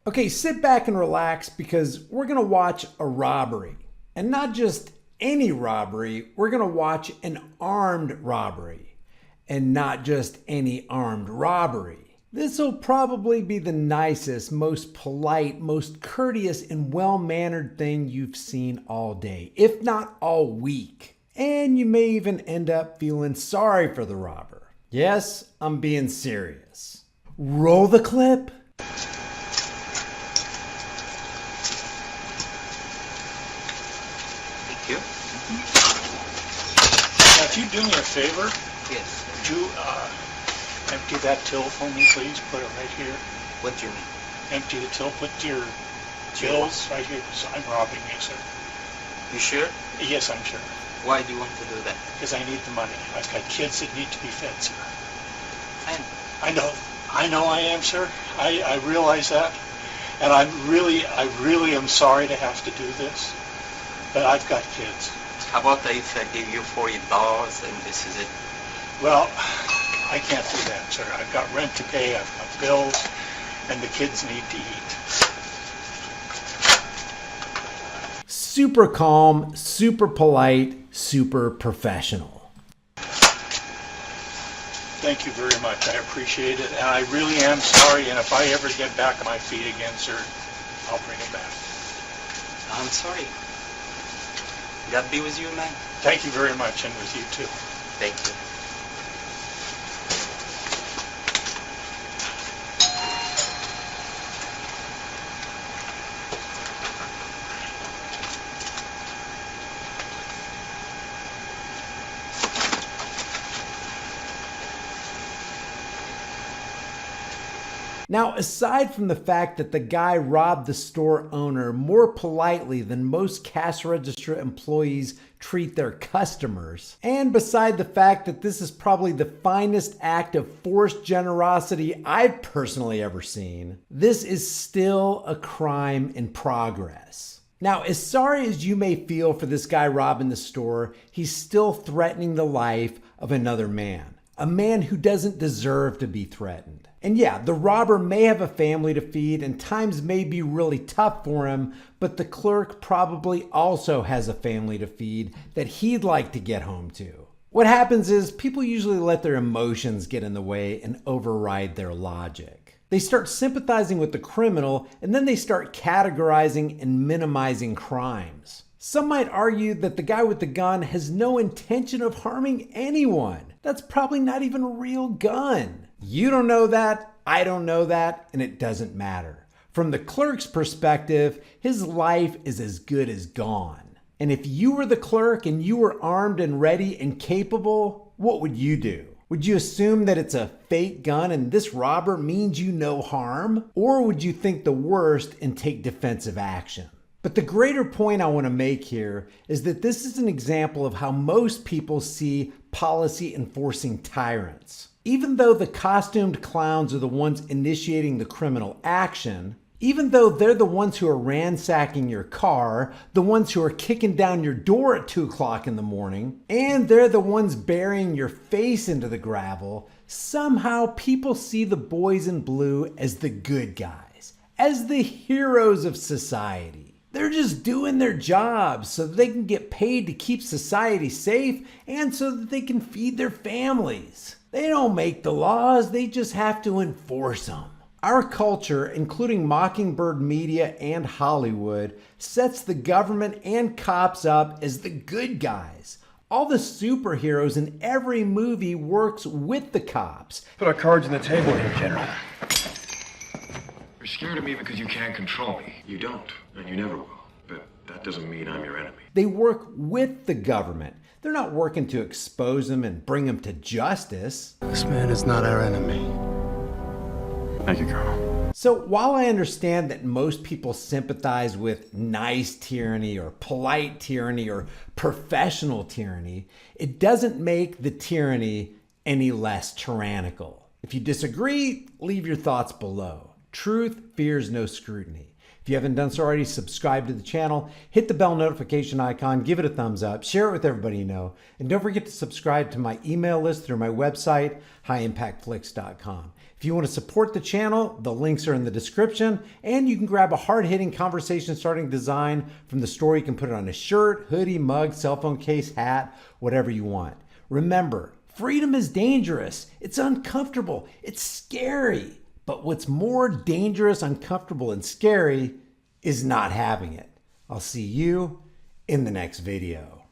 Okay, sit back and relax because we're gonna watch a robbery. And not just any robbery, we're gonna watch an armed robbery. And not just any armed robbery. This will probably be the nicest, most polite, most courteous, and well-mannered thing you've seen all day, if not all week. And you may even end up feeling sorry for the robber. Yes, I'm being serious. Roll the clip. Thank you. Now, if you do me a favor, Yes. would you empty that till for me, please? Put it right here. What do you mean? Empty the till. Put your bills right here. So I'm robbing you, sir. You sure? Yes, I'm sure. Why do you want to do that? Because I need the money. I've got kids that need to be fed, sir. Fine. I know I am, sir. I realize that. And I really am sorry to have to do this. But I've got kids. How about if I give you $40 and this is it? Well, I can't do that, sir. I've got rent to pay, I've got bills, and the kids need to eat. Super calm, super polite, super professional. Thank you very much. I appreciate it, and I really am sorry, and if I ever get back on my feet again, sir, I'll bring it back. I'm sorry. God be with you, man. Thank you very much, and with you too. Thank you. Now, aside from the fact that the guy robbed the store owner more politely than most cash register employees treat their customers, and beside the fact that this is probably the finest act of forced generosity I've personally ever seen, this is still a crime in progress. Now, as sorry as you may feel for this guy robbing the store, he's still threatening the life of another man. A man who doesn't deserve to be threatened. And yeah, the robber may have a family to feed and times may be really tough for him, but the clerk probably also has a family to feed that he'd like to get home to. What happens is people usually let their emotions get in the way and override their logic. They start sympathizing with the criminal and then they start categorizing and minimizing crimes. Some might argue that the guy with the gun has no intention of harming anyone. That's probably not even a real gun. You don't know that, I don't know that, and it doesn't matter. From the clerk's perspective, his life is as good as gone. And if you were the clerk and you were armed and ready and capable, what would you do? Would you assume that it's a fake gun and this robber means you no harm? Or would you think the worst and take defensive action? But the greater point I want to make here is that this is an example of how most people see policy enforcing tyrants. Even though the costumed clowns are the ones initiating the criminal action, even though they're the ones who are ransacking your car, the ones who are kicking down your door at 2 o'clock in the morning, and they're the ones burying your face into the gravel, somehow people see the boys in blue as the good guys, as the heroes of society. They're just doing their jobs so that they can get paid to keep society safe and so that they can feed their families. They don't make the laws, they just have to enforce them. Our culture, including Mockingbird Media and Hollywood, sets the government and cops up as the good guys. All the superheroes in every movie works with the cops. Put our cards on the table here, General. You're scared of me because you can't control me. You don't, and you never will. But that doesn't mean I'm your enemy. They work with the government. They're not working to expose them and bring them to justice. This man is not our enemy. Thank you, Colonel. So while I understand that most people sympathize with nice tyranny or polite tyranny or professional tyranny, it doesn't make the tyranny any less tyrannical. If you disagree, leave your thoughts below. Truth fears no scrutiny. If you haven't done so already, subscribe to the channel, hit the bell notification icon, give it a thumbs up, share it with everybody you know, and don't forget to subscribe to my email list through my website, highimpactflix.com. If you want to support the channel, the links are in the description, and you can grab a hard-hitting conversation starting design from the store. You can put it on a shirt, hoodie, mug, cell phone case, hat, whatever you want. Remember, freedom is dangerous. It's uncomfortable. It's scary. But what's more dangerous, uncomfortable, and scary is not having it. I'll see you in the next video.